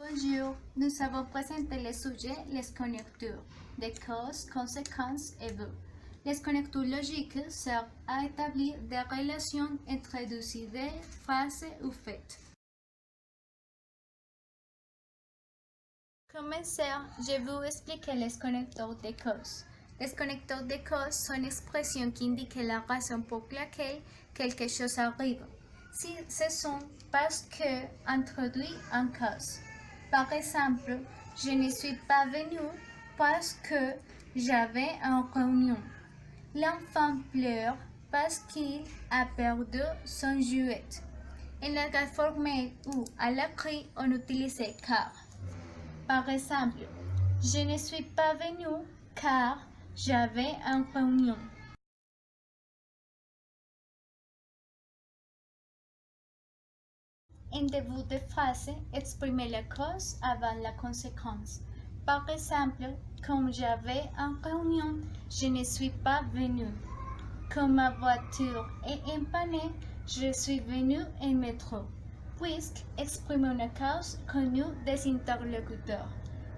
Bonjour, nous avons présenté le sujet les connecteurs, des causes, conséquences et buts. Les connecteurs logiques servent à établir des relations entre deux idées, phrases ou faits. Pour commencer, je vais vous expliquer les connecteurs de causes. Les connecteurs de causes sont une expression qui indique la raison pour laquelle quelque chose arrive. Si ce sont parce que introduit en cause. Par exemple, je ne suis pas venu parce que j'avais une réunion. L'enfant pleure parce qu'il a perdu son jouet. En langage formel ou à l'écrit, on utilise car. Par exemple, je ne suis pas venu car j'avais une réunion. En début de phrase, exprimez la cause avant la conséquence. Par exemple, comme j'avais une réunion, je ne suis pas venu. Comme ma voiture est empannée, je suis venu en métro. Puisque exprime une cause connue des interlocuteurs.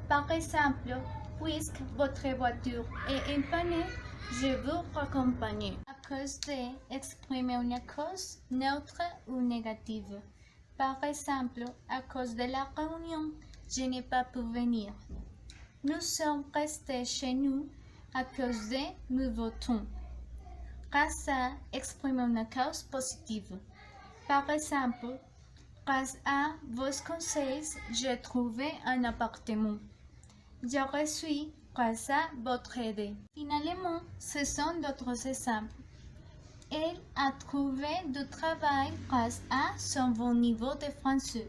Par exemple, puisque votre voiture est empannée, je vous raccompagne. À cause de exprimer une cause neutre ou négative. Par exemple, à cause de la réunion, je n'ai pas pu venir. Nous sommes restés chez nous à cause de nous votons. Grâce à exprimer une cause positive. Par exemple, grâce à vos conseils, j'ai trouvé un appartement. Je reçu grâce à votre aide. Finalement, ce sont d'autres exemples. Elle a trouvé du travail grâce à son bon niveau de français.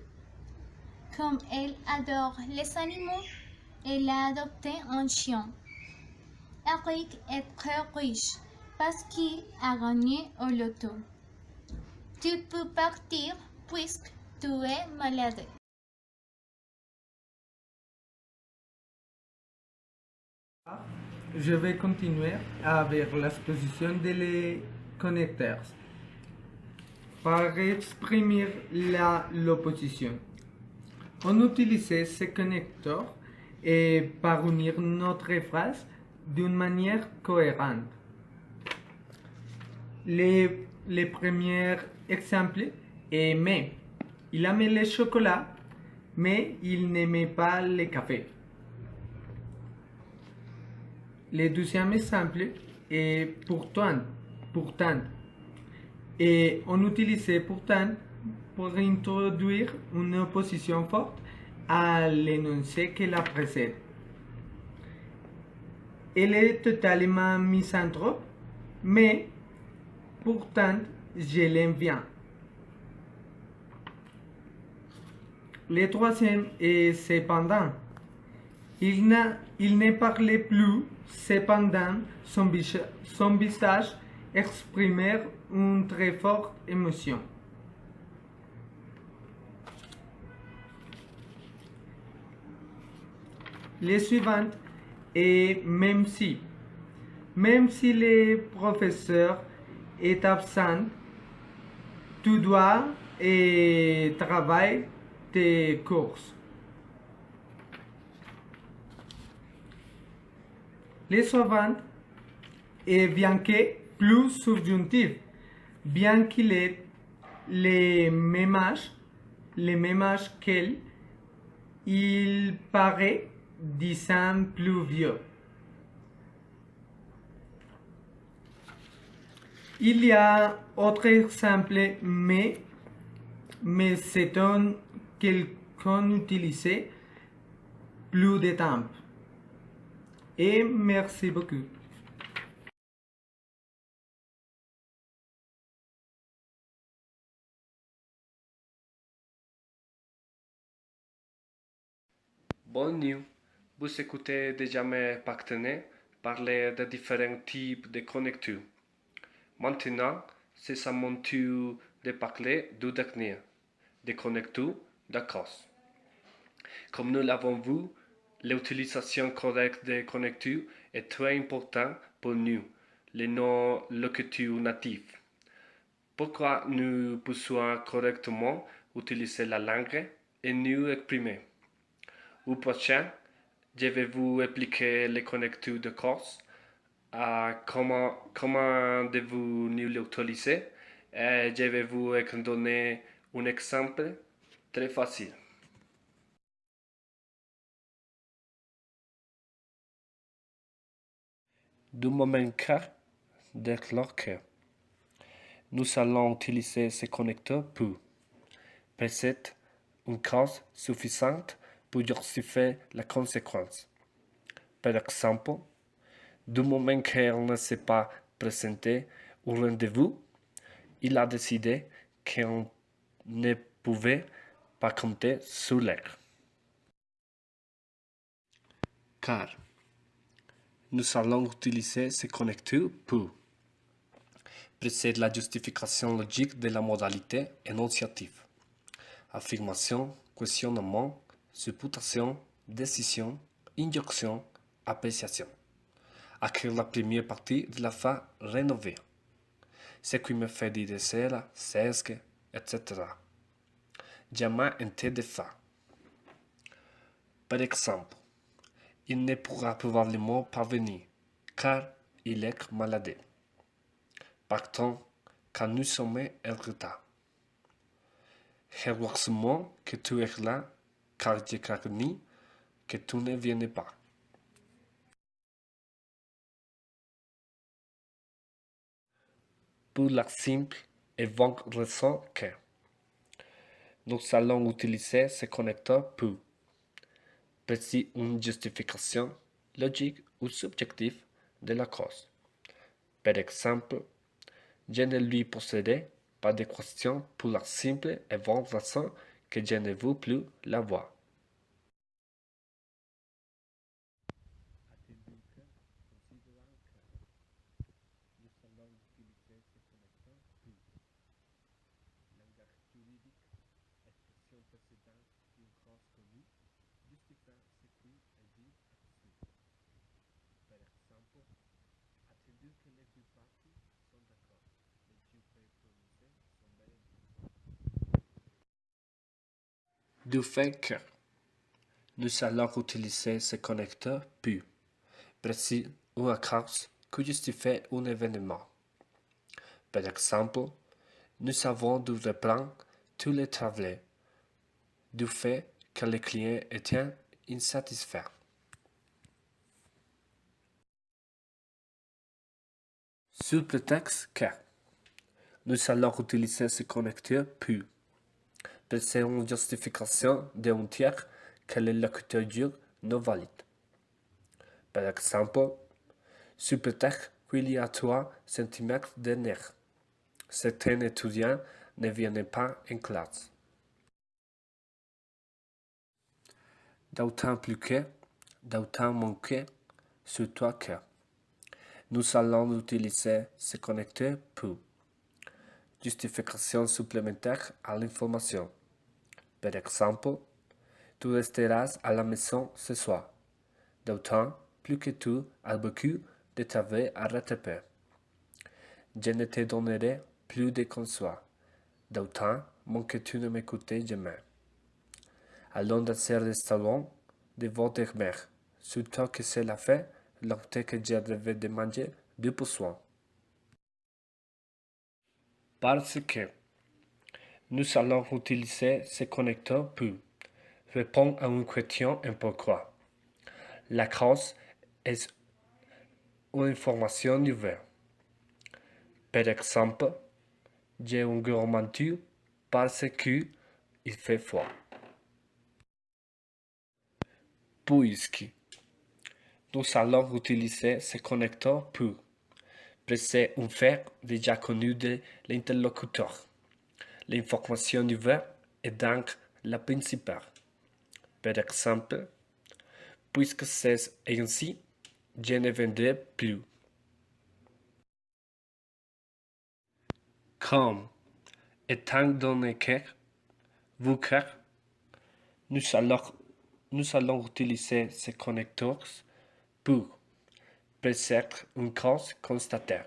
Comme elle adore les animaux, elle a adopté un chien. Eric est très riche parce qu'il a gagné au loto. Tu peux partir puisque tu es malade. Je vais continuer avec l'exposition des connecteurs. Pour exprimer l'opposition, on utilise ces connecteurs et pour unir notre phrase d'une manière cohérente. Les premiers exemples est mais. Il aimait le chocolat, mais il n'aimait pas le café. Le deuxième exemple est pourtant. Et on utilise pourtant pour introduire une opposition forte à l'énoncé qui la précède. Elle est totalement misanthrope, mais pourtant je l'aime bien. Le troisième est cependant. Il ne parlait plus, cependant son visage exprimait une très forte émotion. Le suivant est même si. Même si le professeur est absent, tu dois travailler tes cours. Le suivant est bien que plus subjonctif, bien qu'il ait les mêmes âges qu'elle, il paraît 10 ans plus vieux. Il y a autre exemple, mais c'est un qu'on utilise plus de temps. Et merci beaucoup. Bonjour, vous écoutez déjà mes partenaires parler de différents types de connecteurs. Maintenant, c'est à mon tour de parler du dernier, des connecteurs de cause. Comme nous l'avons vu, l'utilisation correcte des connecteurs est très importante pour nous, les non-locuteurs natifs. Pourquoi nous pouvons correctement utiliser la langue et nous exprimer? Au prochain, je vais vous expliquer les connecteurs de course, comment de vous l'utiliser. Et je vais vous donner un exemple très facile. Du moment dès que nous allons utiliser ce connecteur pour presenter une cause suffisante pour justifier la conséquence. Par exemple, du moment qu'elle ne s'est pas présentée au rendez-vous, il a décidé qu'on ne pouvait pas compter sur elle. Car nous allons utiliser ce connecteur pour précéder la justification logique de la modalité énonciative. Affirmation, questionnement, supputation, décision, injonction, appréciation. Écrire la première partie de la phrase rénovée. Ce qui me fait dire cela, c'est ce que, etc. Jamais un té de phrases. Par exemple, il ne pourra probablement pas venir, car il est malade. Partons, car nous sommes en retard. Heureusement que tu es là, car j'ai craigné que tu ne viennes pas. Pour la simple et bonne raison que nous allons utiliser ce connecteur pour préciser une justification logique ou subjective de la cause. Par exemple, je ne lui poserai pas de questions pour la simple et bonne raison que je ne veux plus la voir. Du fait que nous allons utiliser ce connecteur pour préciser une cause qui justifie un événement. Par exemple, nous avons dû reprendre tous les travaux du fait que le client était insatisfait. Sous prétexte que nous allons utiliser ce connecteur pour préciser une justification d'un tiers que le locuteur dit non valide. Par exemple, sous prétexte qu'il y a 3 cm de nerfs, certains étudiants ne viennent pas en classe. D'autant plus que, d'autant moins que, surtout que, nous allons utiliser ce connecteur pour justification supplémentaire à l'information. Par exemple, tu resteras à la maison ce soir, d'autant plus que tu as beaucoup de travail à rattraper. Je ne te donnerai plus de conseils, d'autant moins que tu ne m'écoutais jamais. Allons dans ce restaurant de votre mère, surtout que cela fait longtemps que je rêvais de manger du poisson. Parce que nous allons utiliser ce connecteur pour répondre à une question et pourquoi. La cause est une information nouvelle. Par exemple, j'ai un grand manteau parce qu'il fait froid. Puisque nous allons utiliser ce connecteur pour préciser un fait déjà connu de l'interlocuteur. L'information nouvelle est donc la principale. Par exemple, puisque c'est ainsi, je ne vendrai plus. Comme, étant donné que, vu que, nous allons utiliser ces connecteurs pour préciser une cause constatée,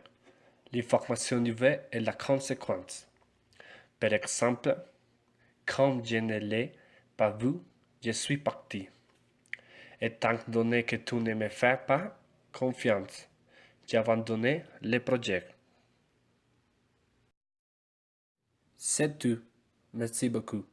l'information nouvelle et la conséquence. Par exemple, comme je ne l'ai pas vu, je suis parti. Étant donné que tu ne me fais pas confiance, j'ai abandonné le projet. C'est tout. Merci beaucoup.